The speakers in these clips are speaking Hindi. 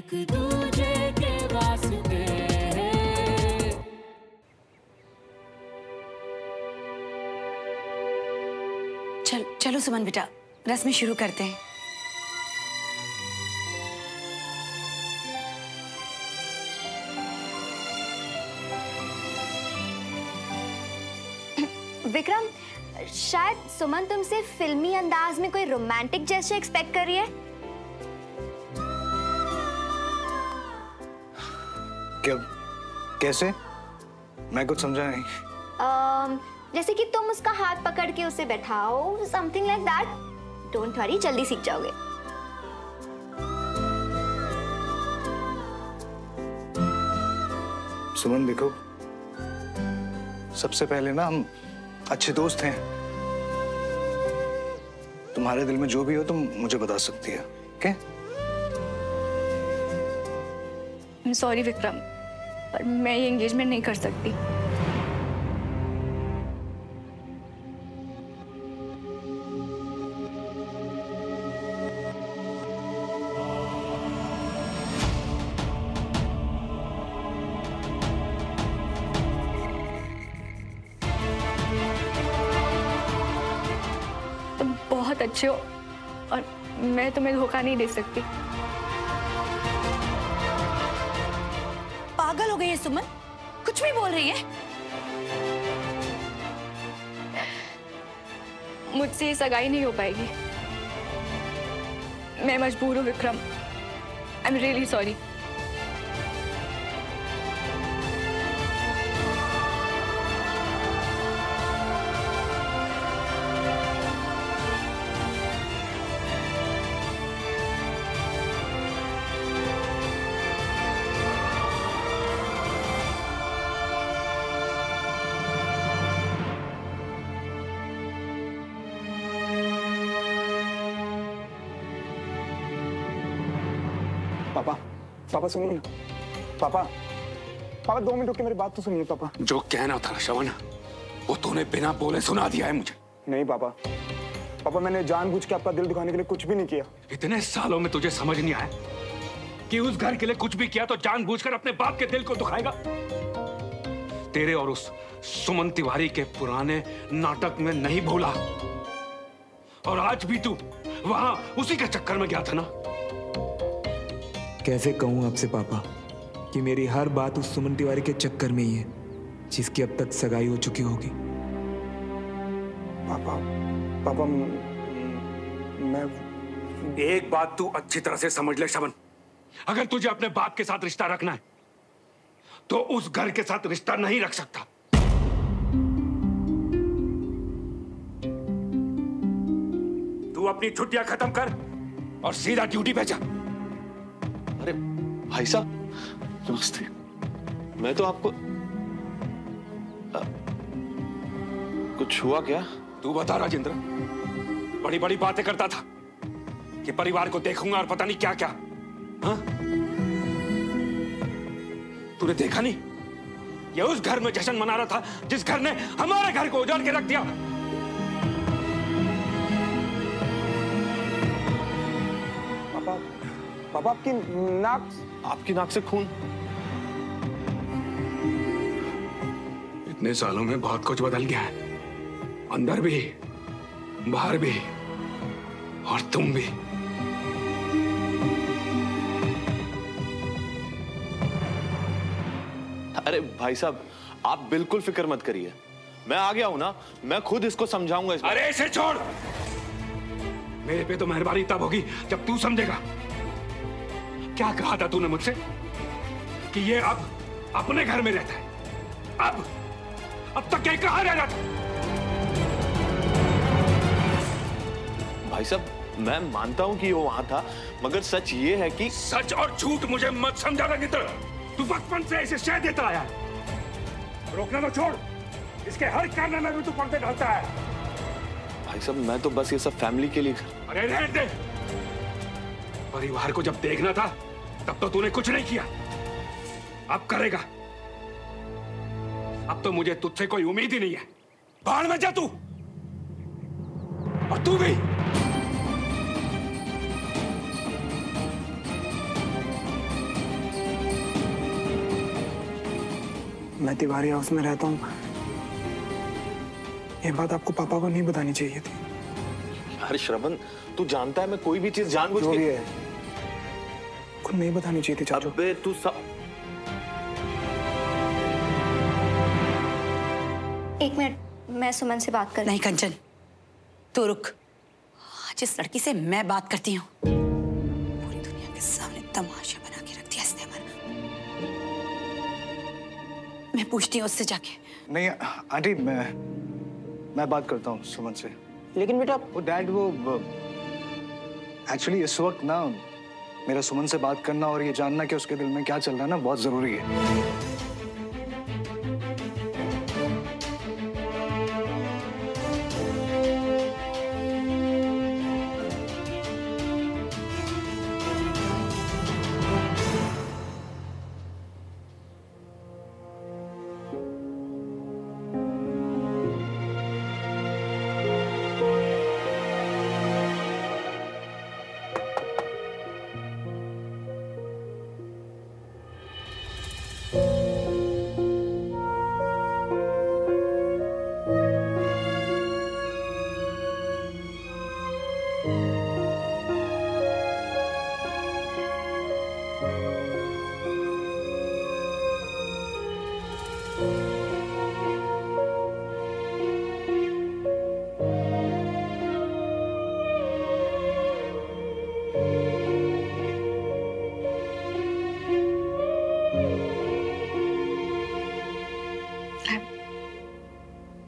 एक दूजे के वास्ते। चलो सुमन बेटा, रस्में शुरू करते हैं। विक्रम, शायद सुमन तुमसे फिल्मी अंदाज में कोई रोमांटिक जेस्चर एक्सपेक्ट कर रही है। क्या? कैसे? मैं कुछ समझा नहीं। जैसे कि तुम उसका हाथ पकड़ के उसे बैठाओ, something like that. Don't worry, जल्दी सीख जाओगे। सुमन देखो, सबसे पहले ना हम अच्छे दोस्त हैं। तुम्हारे दिल में जो भी हो तुम मुझे बता सकती है, ओके? सॉरी विक्रम, पर मैं ये एंगेजमेंट नहीं कर सकती। तुम बहुत अच्छे हो और मैं तुम्हें धोखा नहीं दे सकती। पागल हो गई है सुमन, कुछ भी बोल रही है। मुझसे ये सगाई नहीं हो पाएगी। मैं मजबूर हूँ Vikram. I am really sorry. पापा, पापा सुनिए ना। पापा, पापा 2 मिनट रुक के मेरी बात तो सुनिए पापा। जो कहना था श्रवण, वो तूने बिना बोले सुना दिया है मुझे। नहीं पापा, पापा मैंने जानबूझ के आपका दिल दुखाने के लिए कुछ भी नहीं किया। इतने सालों में तुझे समझ नहीं आया कि उस घर के लिए कुछ भी किया तो जानबूझकर अपने बाप के दिल को दुखाएगा? तेरे और उस सुमन तिवारी के पुराने नाटक में नहीं भूला, और आज भी तू वहां उसी के चक्कर में गया था ना। कैसे कहूं आपसे पापा कि मेरी हर बात उस सुमन तिवारी के चक्कर में ही है, जिसकी अब तक सगाई हो चुकी होगी। पापा, पापा मैं एक बात तू अच्छी तरह से समझ ले श्रवण, अगर तुझे अपने बाप के साथ रिश्ता रखना है तो उस घर के साथ रिश्ता नहीं रख सकता। तू अपनी छुट्टियां खत्म कर और सीधा ड्यूटी पे जा। अरे भाई साहब नमस्ते। मैं तो आपको कुछ हुआ क्या? तू बता राजेंद्र, बड़ी बड़ी बातें करता था कि परिवार को देखूंगा और पता नहीं क्या क्या। हाँ? तूने देखा नहीं, ये उस घर में जश्न मना रहा था जिस घर ने हमारे घर को उजाड़ के रख दिया। पापा, पापा आपकी नाक से खून। इतने सालों में बहुत कुछ बदल गया है, अंदर भी बाहर भी, और तुम भी। अरे भाई साहब आप बिल्कुल फिक्र मत करिए, मैं आ गया हूं ना, मैं खुद इसको समझाऊंगा। अरे इसे छोड़, मेरे पे तो मेहरबानी तब होगी जब तू समझेगा। क्या कहा था तूने मुझसे कि ये अब अपने घर में रहता है? अब तक क्या कहां रह रहा था? भाई साहब मैं मानता हूं कि वो वहां था, मगर सच ये है कि सच और झूठ मुझे मत समझा राजेंद्र। तू बचपन से इसे शह देता आया है। रोकना तो छोड़, इसके हर कारनामे में तू पर्दे डालता है। भाई साहब मैं तो बस ये सब फैमिली के लिए। अरे रहने दे, परिवार को जब देखना था तब तो तूने कुछ नहीं किया, अब करेगा। अब तो मुझे तुझसे कोई उम्मीद ही नहीं है। बाहर में जा तू, और तू भी। मैं तिवारी हाउस में रहता हूँ। ये बात आपको पापा को नहीं बतानी चाहिए थी। अरे श्रवण, तू जानता है मैं कोई भी चीज जानबूझ जो के भी है, को नहीं बतानी चाहिए थी चाचू। अबे तू सब एक मिनट, मैं सुमन से बात कर। नहीं कंचन, तू रुक। आज इस लड़की से मैं बात करती हूँ। पूरी दुनिया के सामने तमाशा बना के रख दिया इसने हमारा। मैं पूछती हूँ उससे जाके। नहीं आंटी, मैं बात करता हूँ सुमन से। लेकिन बेटा वो डैड, वो एक्चुअली इस वक्त ना मेरा सुमन से बात करना और ये जानना कि उसके दिल में क्या चल रहा है ना बहुत जरूरी है।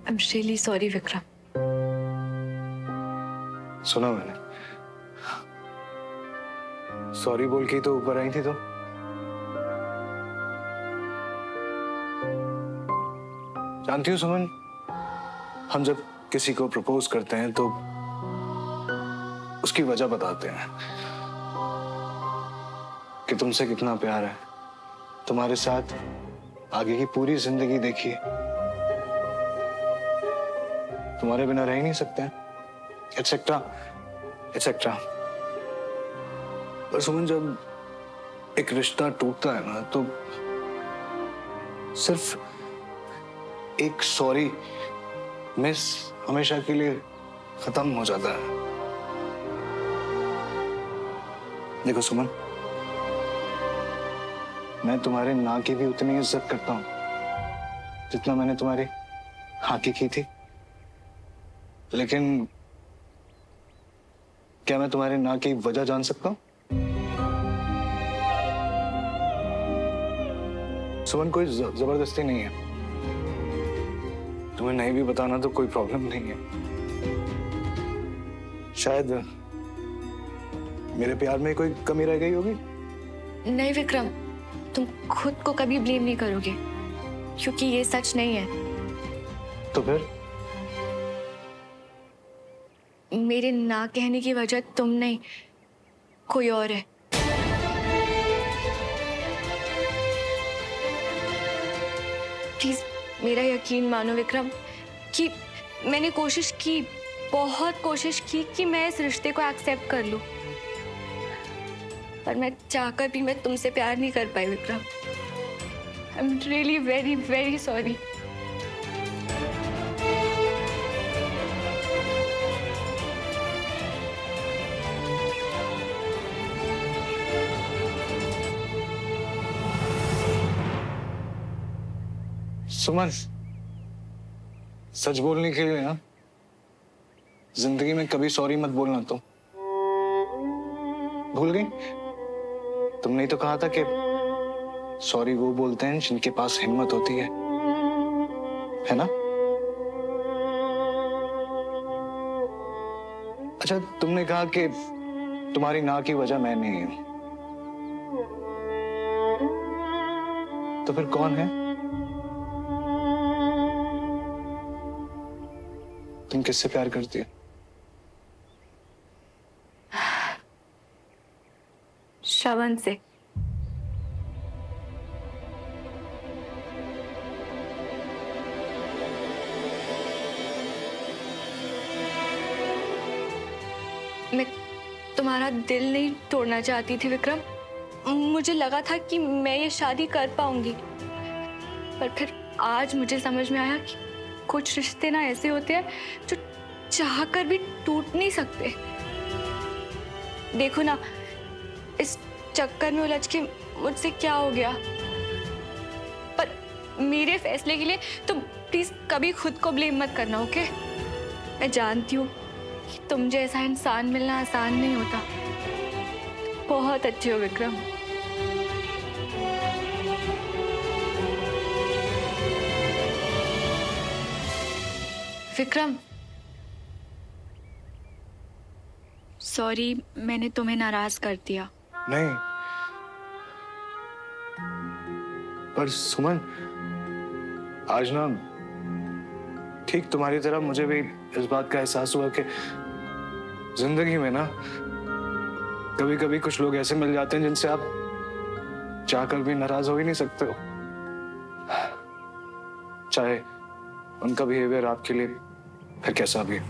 I'm really sorry, Vikram. सुना मैंने, सॉरी बोल के तो ऊपर आई थी। तो जानती हूँ सुमन, हम जब किसी को प्रपोज करते हैं तो उसकी वजह बताते हैं कि तुमसे कितना प्यार है, तुम्हारे साथ आगे की पूरी जिंदगी देखिए, तुम्हारे बिना रह ही नहीं सकते हैं, एटसेट्रा एटसेट्रा। पर सुमन, जब एक रिश्ता टूटता है ना तो सिर्फ एक सॉरी मिस हमेशा के लिए खत्म हो जाता है। देखो सुमन, मैं तुम्हारे ना की भी उतनी इज्जत करता हूं जितना मैंने तुम्हारी हाँ की थी, लेकिन क्या मैं तुम्हारे ना की वजह जान सकता हूं? सुमन, कोई जबरदस्ती नहीं है, तुम्हें नहीं भी बताना तो कोई प्रॉब्लम नहीं है। शायद मेरे प्यार में कोई कमी रह गई होगी। नहीं विक्रम, तुम खुद को कभी ब्लेम नहीं करोगे क्योंकि ये सच नहीं है। तो फिर मेरे ना कहने की वजह तुम नहीं, कोई और है। प्लीज मेरा यकीन मानो विक्रम कि मैंने कोशिश की, बहुत कोशिश की कि मैं इस रिश्ते को एक्सेप्ट कर लूं, पर मैं चाहकर भी मैं तुमसे प्यार नहीं कर पाई Vikram. I am really very very sorry. Suman, सच बोलने के लिए ना जिंदगी में कभी सॉरी मत बोलना। तुम भूल गई? तुमने ही तो कहा था कि सॉरी वो बोलते हैं जिनके पास हिम्मत होती है ना? अच्छा, तुमने कहा कि तुम्हारी ना की वजह मैं नहीं हूं, तो फिर कौन है? तुम किससे प्यार करती हो? श्रवण से। मैं तुम्हारा दिल नहीं तोड़ना चाहती थी विक्रम। मुझे लगा था कि मैं ये शादी कर पाऊंगी, पर फिर आज मुझे समझ में आया कि कुछ रिश्ते ना ऐसे होते हैं जो चाह कर भी टूट नहीं सकते। देखो ना, इस चक्कर में उलझ के मुझसे क्या हो गया। पर मेरे फैसले के लिए तो प्लीज कभी खुद को ब्लेम मत करना, ओके? मैं जानती हूँ कि तुम जैसा इंसान मिलना आसान नहीं होता। बहुत अच्छे हो विक्रम। विक्रम, सॉरी मैंने तुम्हें नाराज कर दिया। नहीं, पर सुमन, आज ना ठीक तुम्हारी तरह मुझे भी इस बात का एहसास हुआ कि जिंदगी में ना कभी कभी कुछ लोग ऐसे मिल जाते हैं जिनसे आप चाहकर भी नाराज हो ही नहीं सकते हो, चाहे उनका बिहेवियर आपके लिए फिर कैसा भी।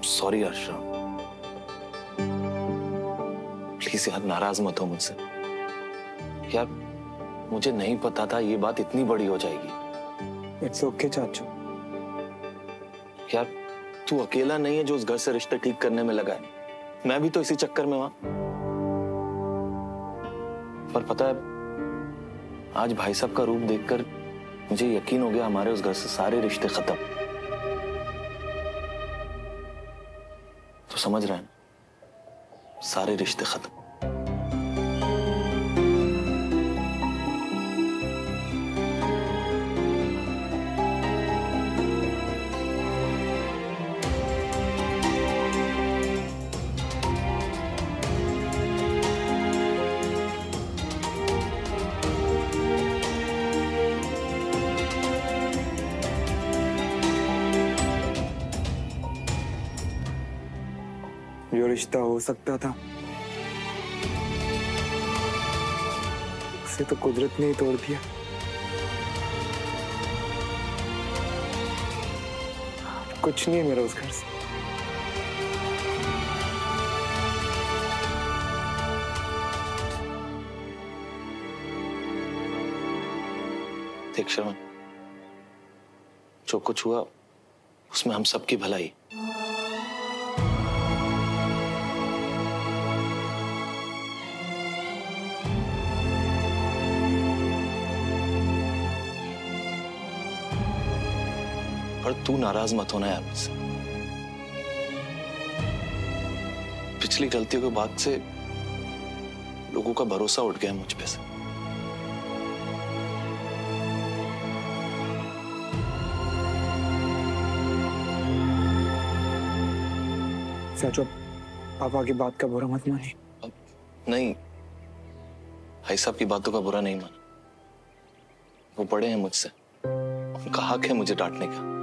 सॉरी अर्शा, प्लीज यार नाराज मत हो मुझसे। यार मुझे नहीं पता था ये बात इतनी बड़ी हो जाएगी। इट्स ओके चाचू। यार तू अकेला नहीं है जो उस घर से रिश्ते ठीक करने में लगा है, मैं भी तो इसी चक्कर में वहां। पर पता है, आज भाई साहब का रूप देखकर मुझे यकीन हो गया हमारे उस घर से सारे रिश्ते खत्म। तो समझ रहे हैं, सारे रिश्ते खत्म। जो रिश्ता हो सकता था उसे तो कुदरत ने ही तोड़ दिया। कुछ नहीं है मेरा उस घर से। देख श्रवण, जो कुछ हुआ उसमें हम सबकी भलाई। पर तू नाराज मत होना यार मुझसे। पिछली गलतियों के बाद से लोगों का भरोसा उठ गया मुझ पे से। चाचू, पापा की बात का बुरा मत मानिए। नहीं, भाई साहब की बातों का बुरा नहीं माना। वो बड़े हैं मुझसे, उनका हक है मुझे डांटने का।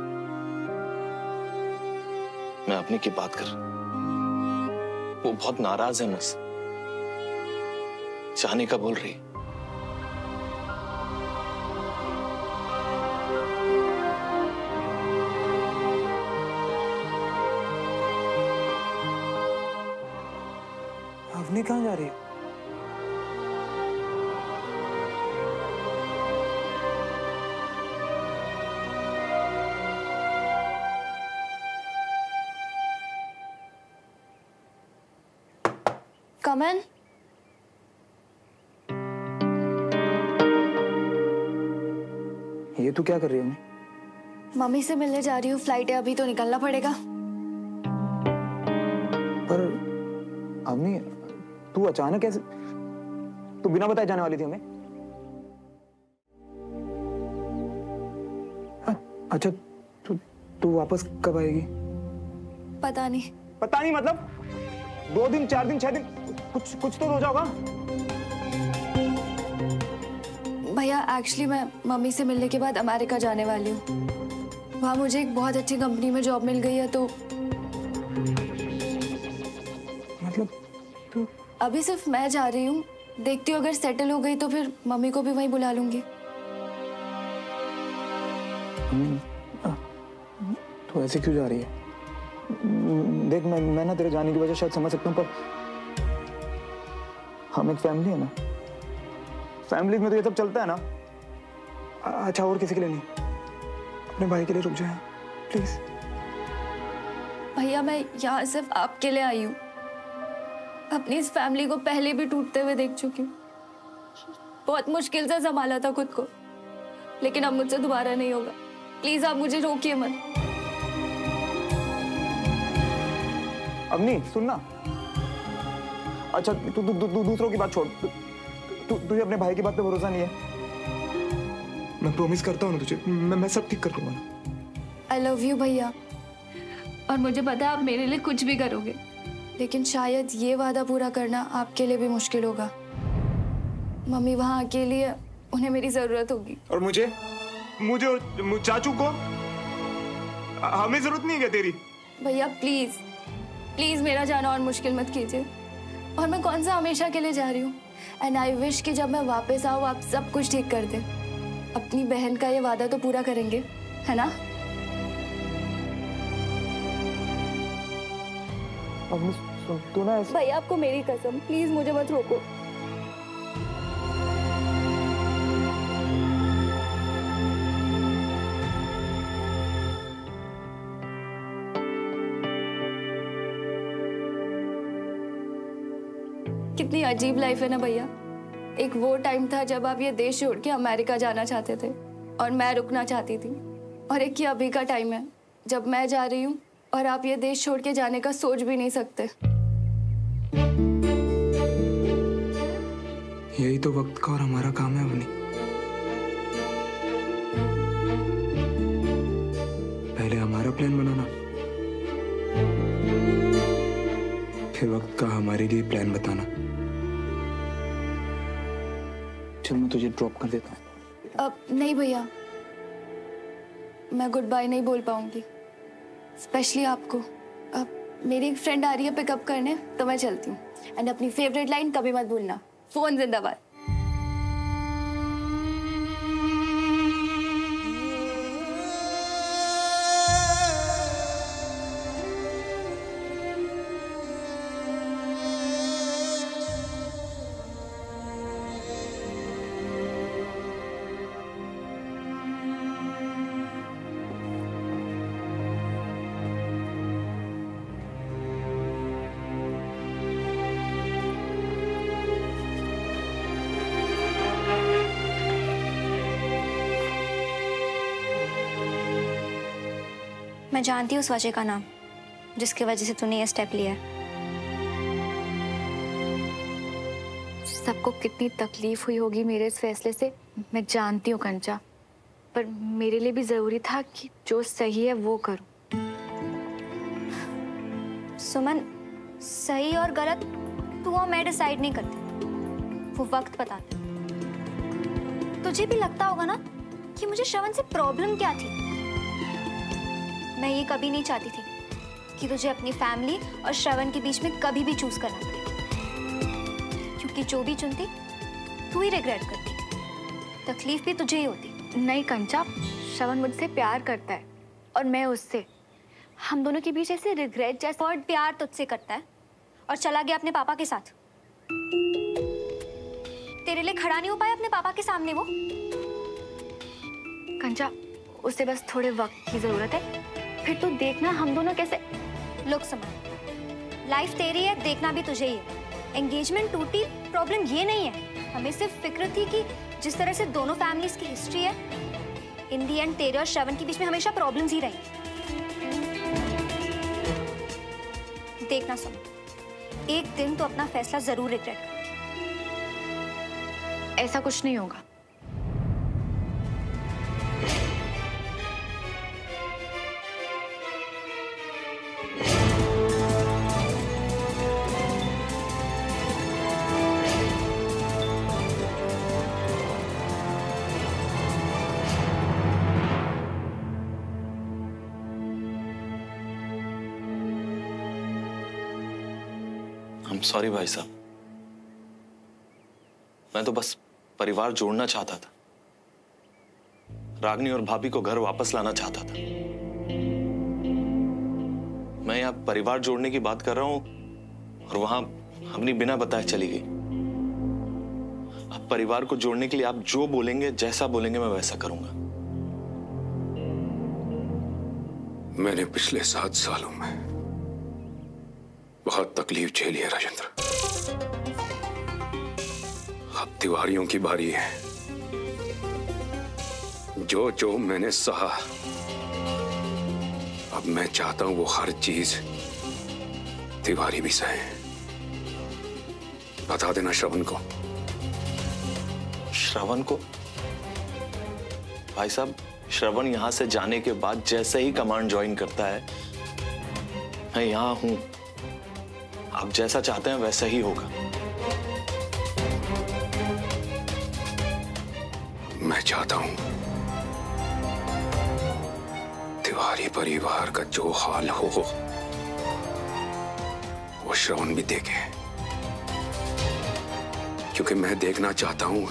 मैं अपनी की बात कर, वो बहुत नाराज है मुझसे, जाने का बोल रही है। आपने कहाँ जा रही है? Come in. ये तू क्या कर रही है? मम्मी से मिलने जा रही हूँ, फ्लाइट है अभी तो निकलना पड़ेगा। पर अम्मी, तू अचानक कैसे? तू बिना बताए जाने वाली थी हमें? अच्छा, तू वापस कब आएगी? पता नहीं। पता नहीं मतलब 2 दिन, 4 दिन, 6 दिन, कुछ तो हो जाएगा। भैया एक्चुअली मैं मम्मी से मिलने के बाद अमेरिका जाने वाली हूँ। वहाँ मुझे एक बहुत अच्छी कंपनी में जॉब मिल गई है, तो मतलब तो अभी सिर्फ मैं जा रही हूँ। देखती हूँ अगर सेटल हो गई तो फिर मम्मी को भी वहीं बुला लूंगी। तो ऐसे क्यों जा रही है? देख, मैं ना तेरे जाने की वजह शायद समझ सकता हूँ, पर हम एक फैमिली है ना। फैमिली में तो ये सब चलता है ना। अच्छा, और किसी के लिए नहीं, अपने भाई के लिए रुक जाए प्लीज। भैया मैं यहाँ सिर्फ आपके लिए आई हूँ। अपनी इस फैमिली को पहले भी टूटते हुए देख चुकी हूँ। बहुत मुश्किल से संभाला था खुद को, लेकिन अब मुझसे दोबारा नहीं होगा। प्लीज आप मुझे रोकिए मत। अवनी सुनना। अच्छा तू दूसरों की बात छोड़, तुझे अपने भाई की बात पे भरोसा नहीं है? मैं प्रॉमिस करता हूँ ना तुझे, मैं सब ठीक कर दूंगा। आई लव यू भैया, और मुझे पता है आप मेरे लिए कुछ भी करोगे, लेकिन शायद ये वादा पूरा करना आपके लिए भी मुश्किल होगा। मम्मी वहाँ अकेली है, उन्हें मेरी जरूरत होगी। और मुझे और चाचू को हमें जरूरत नहीं है तेरी? भैया प्लीज प्लीज मेरा जाना और मुश्किल मत कीजिए। और मैं कौन सा हमेशा के लिए जा रही हूँ। एंड आई विश कि जब मैं वापस आऊँ आप सब कुछ ठीक कर दें। अपनी बहन का ये वादा तो पूरा करेंगे, है ना? तू ना भैया आपको मेरी कसम, प्लीज मुझे मत रोको। कितनी अजीब लाइफ है ना भैया। एक वो टाइम था जब आप ये देश छोड़ के अमेरिका जाना चाहते थे और मैं रुकना चाहती थी, और एक ये अभी का टाइम है जब मैं जा रही हूँ और आप ये देश छोड़ के जाने का सोच भी नहीं सकते। यही तो वक्त का और हमारा काम है अवनी। पहले हमारा प्लान बनाना, फिर वक्त का हमारे लिए प्लान बताना। चल मैं तुझे ड्रॉप कर देता हूँ। अब नहीं भैया, मैं गुड बाय नहीं बोल पाऊंगी, स्पेशली आपको। अब मेरी एक फ्रेंड आ रही है पिकअप करने, तो मैं चलती हूँ। एंड अपनी फेवरेट लाइन कभी मत भूलना, फोन जिंदाबाद। मैं जानती हूँ उस वजह का नाम, जिसकी वजह से तूने ये स्टेप लिया है। सबको कितनी तकलीफ हुई होगी मेरे इस फैसले से, मैं जानती हूँ कंचा, पर मेरे लिए भी जरूरी था कि जो सही है वो करूँ। सुमन, सही और गलत तू और मैं डिसाइड नहीं करते, वो वक्त बताता। तुझे भी लगता होगा ना कि मुझे श्रवण से प्रॉब्लम क्या थी। मैं ये कभी नहीं चाहती थी कि तुझे अपनी फैमिली और श्रवण के बीच में कभी भी चूज करना पड़े, क्योंकि जो भी चुनती तू ही रिग्रेट करती, तकलीफ भी तुझे ही होती। नहीं कंचा, श्रवण मुझसे प्यार करता है और मैं उससे। हम दोनों के बीच ऐसे रिग्रेट जैसा। और प्यार तुझसे करता है और चला गया अपने पापा के साथ। तेरे लिए खड़ा नहीं हो पाया अपने पापा के सामने वो। कंचा, उसे बस थोड़े वक्त की जरूरत है, फिर तू देखना हम दोनों कैसे। लुक समझ, लाइफ तेरी है, देखना भी तुझे ही है। एंगेजमेंट टूटी, प्रॉब्लम ये नहीं है। हमें सिर्फ फिक्र थी कि जिस तरह से दोनों फैमिलीज की हिस्ट्री है, इन दी एंड तेरे और श्रवण के बीच में हमेशा प्रॉब्लम्स ही रही। देखना सुन, एक दिन तो अपना फैसला जरूर रिग्रेट कर। ऐसा कुछ नहीं होगा। सॉरी भाई साहब, मैं तो बस परिवार जोड़ना चाहता था, रागनी और भाभी को घर वापस लाना चाहता था। मैं यहाँ परिवार जोड़ने की बात कर रहा हूं और वहां अपनी बिना बताए चली गई। अब परिवार को जोड़ने के लिए आप जो बोलेंगे, जैसा बोलेंगे, मैं वैसा करूंगा। मैंने पिछले 7 सालों में बहुत तकलीफ झेली है राजेंद्र। अब तिवारियों की बारी है। जो जो मैंने सहा, अब मैं चाहता हूं वो हर चीज तिवारी भी सहे। बता देना श्रवण को। श्रवण को? भाई साहब, श्रवण यहां से जाने के बाद जैसे ही कमांड ज्वाइन करता है, मैं यहां हूं। आप जैसा चाहते हैं वैसा ही होगा। मैं चाहता हूं तिवारी परिवार का जो हाल हो वो श्रवण भी देखे, क्योंकि मैं देखना चाहता हूं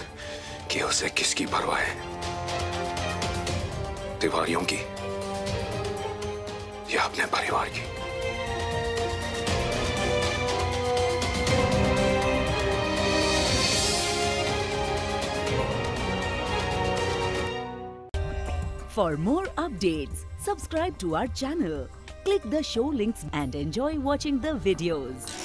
कि उसे किसकी परवाह है, तिवारियों की या अपने परिवार की। For more updates, subscribe to our channel, click the show links and enjoy watching the videos.